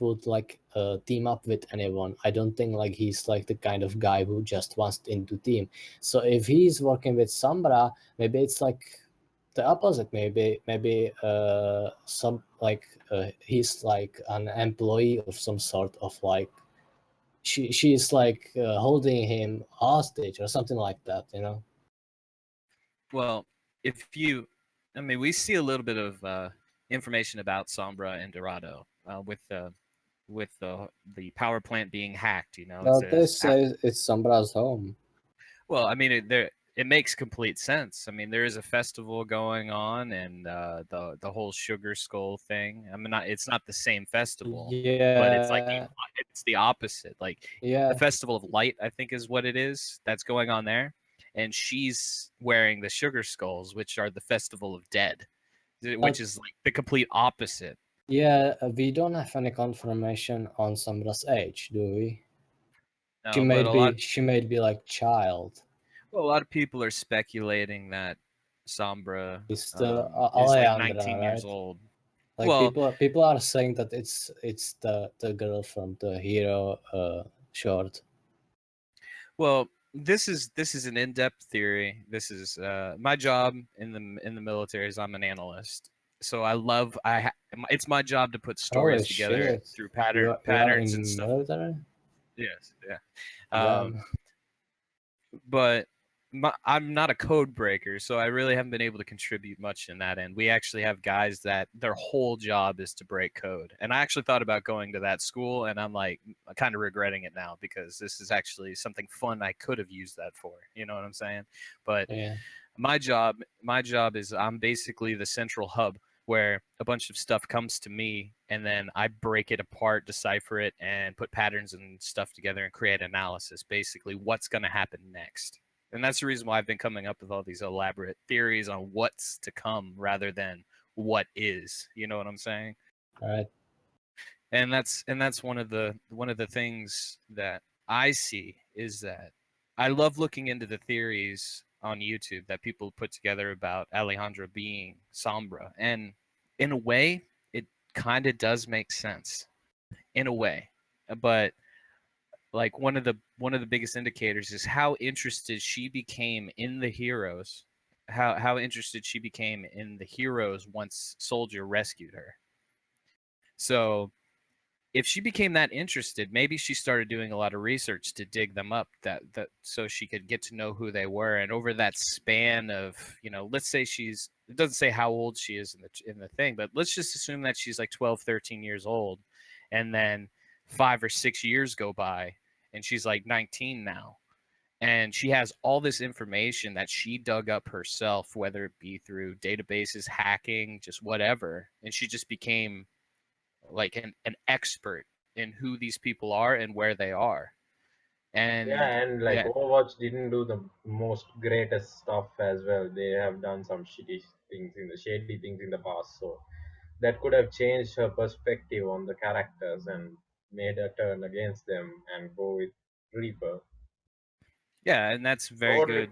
would like team up with anyone. I don't think like he's like the kind of guy who just wants into team. So if he's working with Sombra, maybe it's like the opposite. Maybe some like he's like an employee of some sort of like she's like holding him hostage or something like that, you know. Well, if you, I mean, we see a little bit of information about Sombra and Dorado with the power plant being hacked. You know, it Well, they says say it's Sombra's home. well, I mean, it makes complete sense. I mean, there is a festival going on, and the whole Sugar Skull thing. I mean, it's not the same festival, but Yeah, it's the opposite. Like yeah. the Festival of Light, I think, is what it is that's going on there, and she's wearing the Sugar Skulls, which are the Festival of Dead, which But is like the complete opposite. yeah, we don't have any confirmation on Sombra's age, do we? She No, but might be she might be like child. a lot of people are speculating that Sombra It's the is like Alejandra, 19 years right? old. Like Well, people are saying that it's the girl from the Hero short. this is an in-depth theory. This is my job in the military is I'm an analyst. So it's my job to put Holy stories together shit! through You are patterns and in stuff. military? Yes, yeah. Damn. But I'm not a code breaker, so I really haven't been able to contribute much in that end. We actually have guys that their whole job is to break code, and I actually thought about going to that school, and I'm like kind of regretting it now because this is actually something fun I could have used that for. You know what I'm saying? But Yeah. my job is I'm basically the central hub where a bunch of stuff comes to me and then I break it apart, decipher it, and put patterns and stuff together and create analysis. Basically, what's going to happen next. And that's the reason why I've been coming up with all these elaborate theories on what's to come rather than what is. You know what I'm saying? All right. And that's one of the things that I see is that I love looking into the theories on YouTube that people put together about Alejandra being Sombra, and in a way, it kind of does make sense in a way, but like one of the biggest indicators is how interested she became in the heroes, how interested she became in the heroes once Soldier rescued her. So if she became that interested, maybe she started doing a lot of research to dig them up that so she could get to know who they were. And over that span of, let's say it doesn't say how old she is in the thing, but let's just assume that she's like 12, 13 years old. And then 5 or 6 years go by and she's like 19 now. And she has all this information that she dug up herself, whether it be through databases, hacking, just whatever. And she just became like an expert in who these people are and where they are. Yeah, And and like yeah, Overwatch didn't do the most greatest stuff as well. They have done some shady things in the past. So that could have changed her perspective on the characters and made her turn against them and go with Reaper. yeah, and that's very good.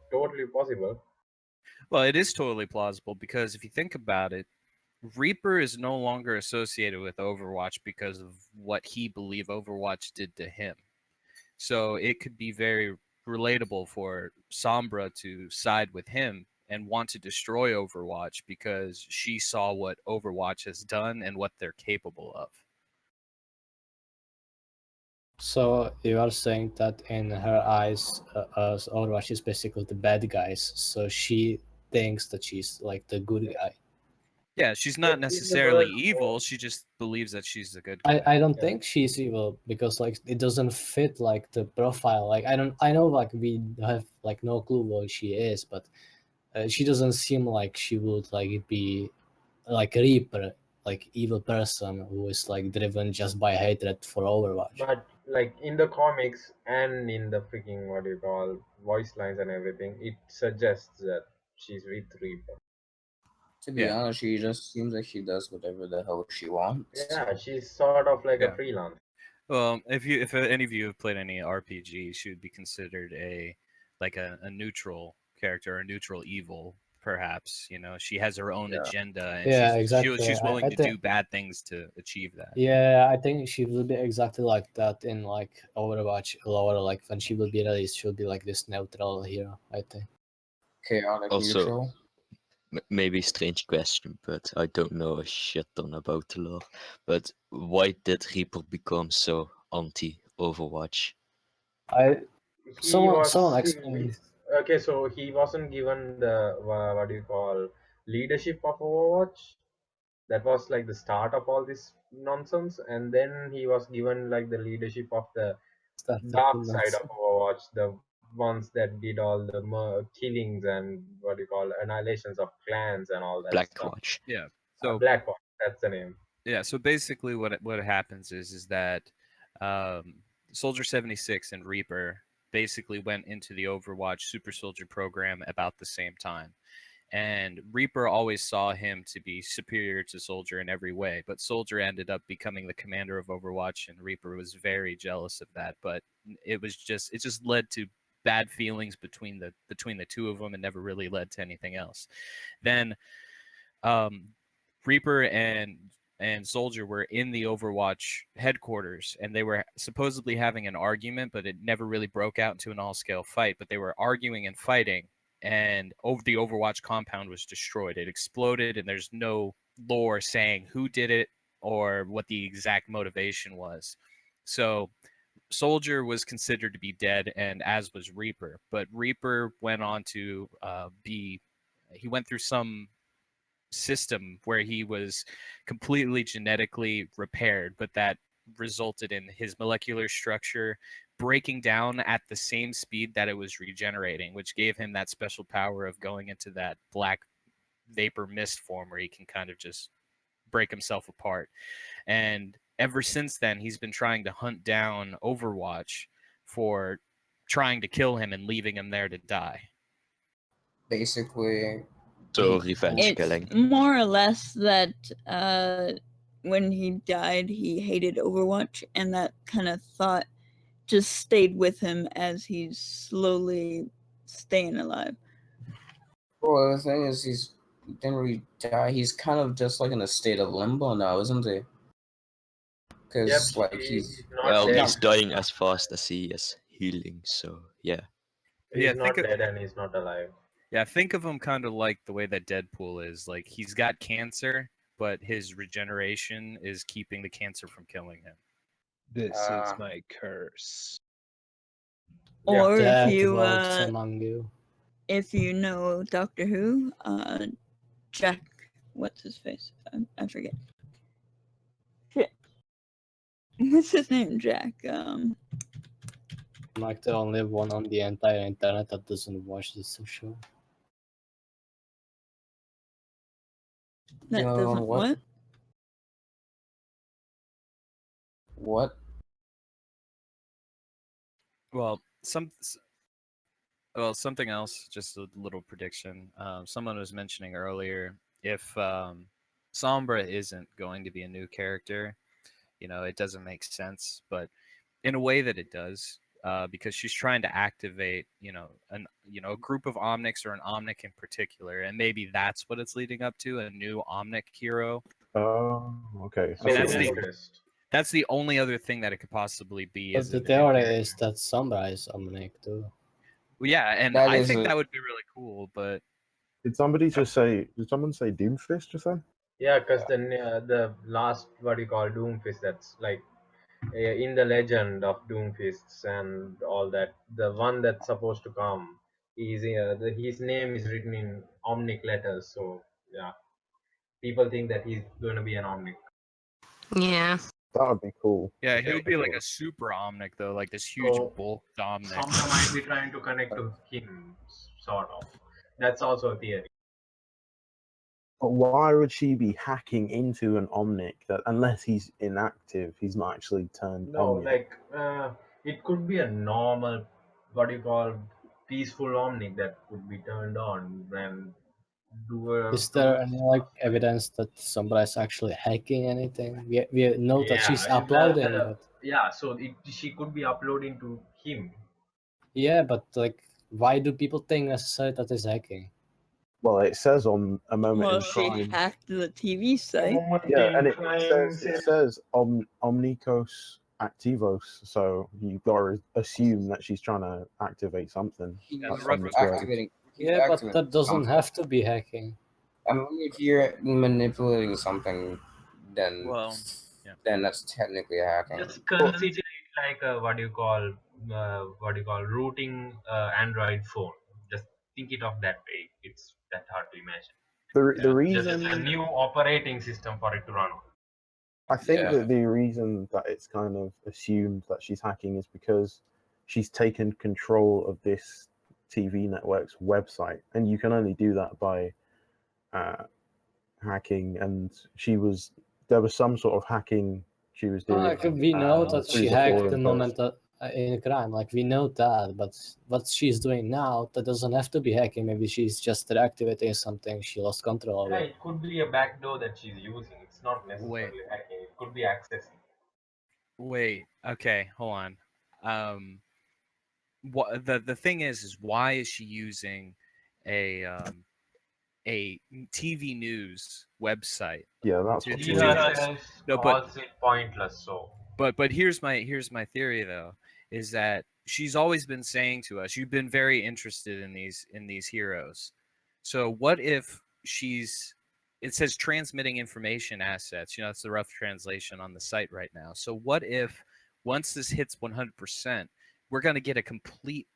Totally possible. Well, it is totally plausible because if you think about it, Reaper is no longer associated with Overwatch because of what he believed Overwatch did to him. So it could be very relatable for Sombra to side with him and want to destroy Overwatch because she saw what Overwatch has done and what they're capable of. So you are saying that in her eyes, Overwatch is basically the bad guys. So she thinks that she's like the good guy. Yeah, she's not Let's give the necessarily bird evil. more. She just believes that she's a good I guy. don't Yeah. think she's evil because like it doesn't fit like the profile. Like I know like we have like no clue what she is, but she doesn't seem like she would like be like a Reaper, like evil person who is like driven just by hatred for Overwatch. But like in the comics and in the freaking what do you call voice lines and everything, it suggests that she's with Reaper. To be Yeah, honest, she just seems like she does whatever the hell she wants. Yeah, she's sort of like a yeah. freelance. Well, if any of you have played any RPG, she would be considered a neutral character, a neutral evil. perhaps. She has her own Yeah. agenda, and Yeah, she's exactly. willing I to think do bad things to achieve that. yeah, I think she will be exactly like that in like Overwatch lore. Like when she will be released, she'll be like this neutral hero, I think. Chaotic Also, neutral. maybe a strange question, but I don't know a shit ton about the lore. But why did Reaper become so anti-Overwatch? He Someone was explained. okay. So he wasn't given the what do you call leadership of Overwatch. That was like the start of all this nonsense, and then he was given like the leadership of the Start dark talking side of nonsense. Overwatch, the ones that did all the killings and what do you call annihilations of clans and all that stuff. Blackwatch. Yeah. So Blackwatch, that's the name. yeah. So basically, what happens is that um, Soldier 76 and Reaper basically went into the Overwatch Super Soldier program about the same time. And Reaper always saw him to be superior to Soldier in every way, but Soldier ended up becoming the commander of Overwatch, and Reaper was very jealous of that. But it just led to bad feelings between the two of them, and never really led to anything else. Then um, Reaper and Soldier were in the Overwatch headquarters, and they were supposedly having an argument, but it never really broke out into an all-scale fight. But they were arguing and fighting, and the Overwatch compound was destroyed. It exploded, and there's no lore saying who did it or what the exact motivation was. So Soldier was considered to be dead, and as was Reaper. But Reaper went on to he went through some system where he was completely genetically repaired, but that resulted in his molecular structure breaking down at the same speed that it was regenerating, which gave him that special power of going into that black vapor mist form where he can kind of just break himself apart. And ever since then, he's been trying to hunt down Overwatch for trying to kill him and leaving him there to die. Basically, So he- revenge It's killing. more or less that when he died, he hated Overwatch, and that kind of thought just stayed with him as he's slowly staying alive. well, the thing is, he didn't really die. He's kind of just like in a state of limbo now, isn't he? Yep, Because like he's not Well, dead. he's dying as fast as he is healing, so yeah. He's Yeah, not dead and he's not alive. Yeah, think of him kind of like the way that Deadpool is. Like he's got cancer, but his regeneration is keeping the cancer from killing him. This is Ah. my curse. Yeah. Or Death if you walks among you. if you know Doctor Who, Jack, what's his face? I forget. Shit. What's his name? Jack. I'm like the only one on the entire internet that doesn't watch this show. That doesn't what? What? Well, something else. Just a little prediction. Someone was mentioning earlier if Sombra isn't going to be a new character, it doesn't make sense. But in a way that it does, because she's trying to activate, a group of Omnics or an Omnic in particular, and maybe that's what it's leading up to, a new Omnic hero. Oh, okay. I mean, So that's the interest. that's the only other thing that it could possibly be. But Is the a new theory character. is that Sombra is Omnic too. Well, yeah, and That I is think a- that would be really cool. But Did somebody just say? Did someone say Doomfist just then? Yeah, because the last what you call Doomfist, that's like in the legend of Doomfists and all that, the one that's supposed to come, his name is written in Omnic letters. So yeah, people think that he's going to be an Omnic. Yeah. That would be cool. yeah, Okay, he would be like sure. a super Omnic though, like this huge So bulked Omnic. Sombra might be trying to connect to him, sort of. That's also a theory. But why would she be hacking into an Omnic that, unless he's inactive, he's not actually turned No, on yet? like it could be a normal, what you call, peaceful Omnic that could be turned on and do a. Is there any like evidence that Sombra is actually hacking anything? We know that she's Yeah, uploading, but yeah. So she could be uploading to him. yeah, but like, why do people think necessarily that is hacking? Well, it says on A Moment Well, in she Crime. hacked the TV site. Yeah, and it Crime says Omnicos Activos, so you've got to assume that she's trying to activate something. He's Yeah, the That's rubber- Omnicos. activating. He's Yeah, but activating that doesn't something. have to be hacking. I mean, if you're manipulating something, then Well, yeah. then that's technically hacking. Just consider it like a what do you call rooting Android phone. Just think it of that way. It's that hard to imagine. The Just a reason new operating system for it to run on. I think Yeah. that the reason that it's kind of assumed that she's hacking is because she's taken control of this TV network's website, and you can only do that by hacking. And there was some sort of hacking she was doing. Like we know that through she the hacked forum the post. moment in crime. Like we know that, but what she's doing now, that doesn't have to be hacking. Maybe she's just reactivating something she lost control Yeah, over. it could be a backdoor that she's using. It's not necessarily hacking. It could be accessing. Wait. Okay. Hold on. What the thing is why is she using a TV news website? Yeah, that's To- what to She do she this. herself No, but calls it pointless. So but here's my theory though, is that she's always been saying to us, you've been very interested in these heroes. So what if it says transmitting information assets, that's the rough translation on the site right now. So what if once this hits 100%, we're going to get a complete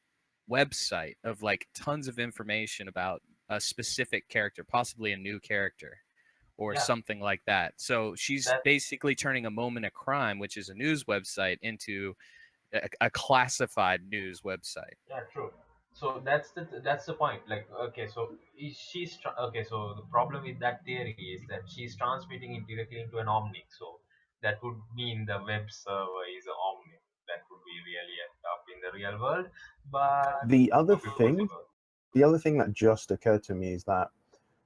website of like tons of information about a specific character, possibly a new character or Yeah. something like that. So she's That- basically turning A Moment of Crime, which is a news website, into a classified news website. yeah, true. So that's the point. Like, okay, so so the problem with that theory is that she's transmitting it directly into an omnic. So that would mean the web server is an omnic. That would be really up in the real world. But The other could be thing, possible. the other thing that just occurred to me is that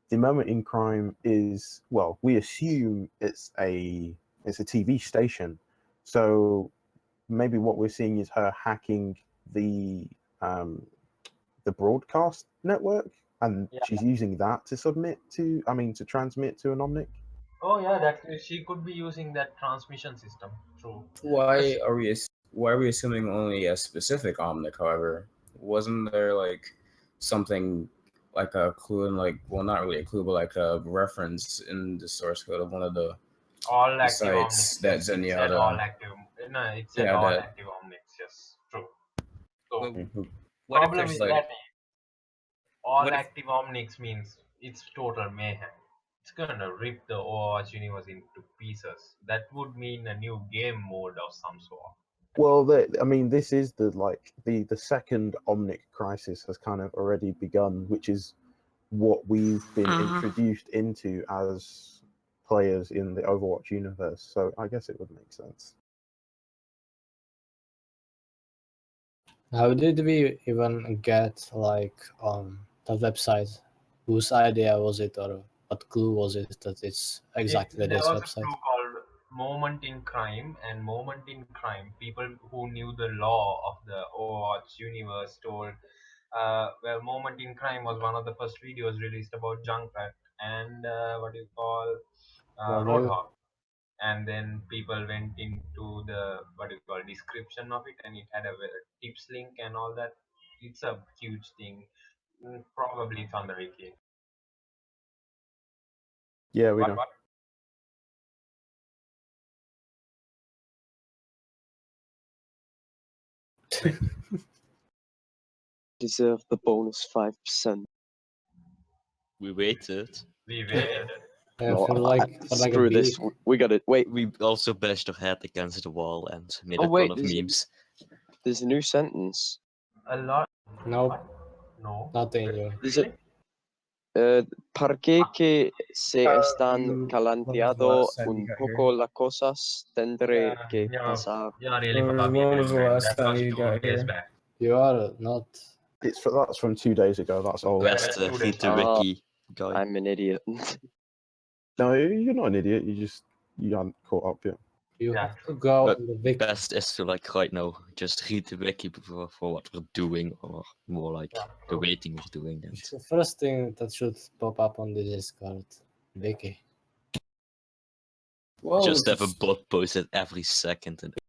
the Moment in Crime is, well, we assume it's a TV station, so maybe what we're seeing is her hacking the broadcast network, and Yeah. she's using that to transmit to an Omnic. Oh yeah, that she could be using that transmission system. True. Why are we assuming only a specific omnic? However, wasn't there like something like a clue and not really a clue, but like a reference in the source code of one of the All active sites omnics. that It said Zenyatta. all active. No, it said Yeah, all that- active omnics. Yes, true. So But Mhm. what if problem there's with like- that is all what if- active omnics means it's total mayhem. It's gonna rip the Overwatch universe into pieces. That would mean a new game mode of some sort. Well, this is the second Omnic crisis has kind of already begun, which is what we've been introduced into as players in the Overwatch universe. So I guess it would make sense. How did we even get like on the website? Whose idea was it, or what clue was it that it's exactly There this was a website? clue called Moment in Crime, and Moment in Crime, people who knew the law of the Overwatch universe told, well, Moment in Crime was one of the first videos released about Junkrat and Roadhog. And then people went into the description of it, and it had a tips link and all that. It's a huge thing. Probably it's on the wiki. Yeah, we know. What? Deserve the bonus 5%. We waited. We waited. Yeah, No, for like a screw this. week. We got it. Wait. We also bashed our head against the wall and made Oh, a wait, ton of there's- memes. There's a new sentence. A lot. Nope, What? No. nothing new. There's a ¿Por que se están calentando last time you un got poco las cosas? Tendré que Yeah, pasar. yeah, really. When Fabi, was the last that time was you 2 got days here? back. You are not. That's from 2 days ago. That's all. Yeah, Where's the 2 days. Rita Wiki guy? I'm an idiot. No, you're not an idiot. You hadn't caught up yet. You Yeah, have to go But on the wiki. best is to like right now just read the wiki before for what we're doing, or more like Yeah, the true. waiting we're doing. And The first thing that should pop up on the Discord, wiki. Well, just have a bot posted every second and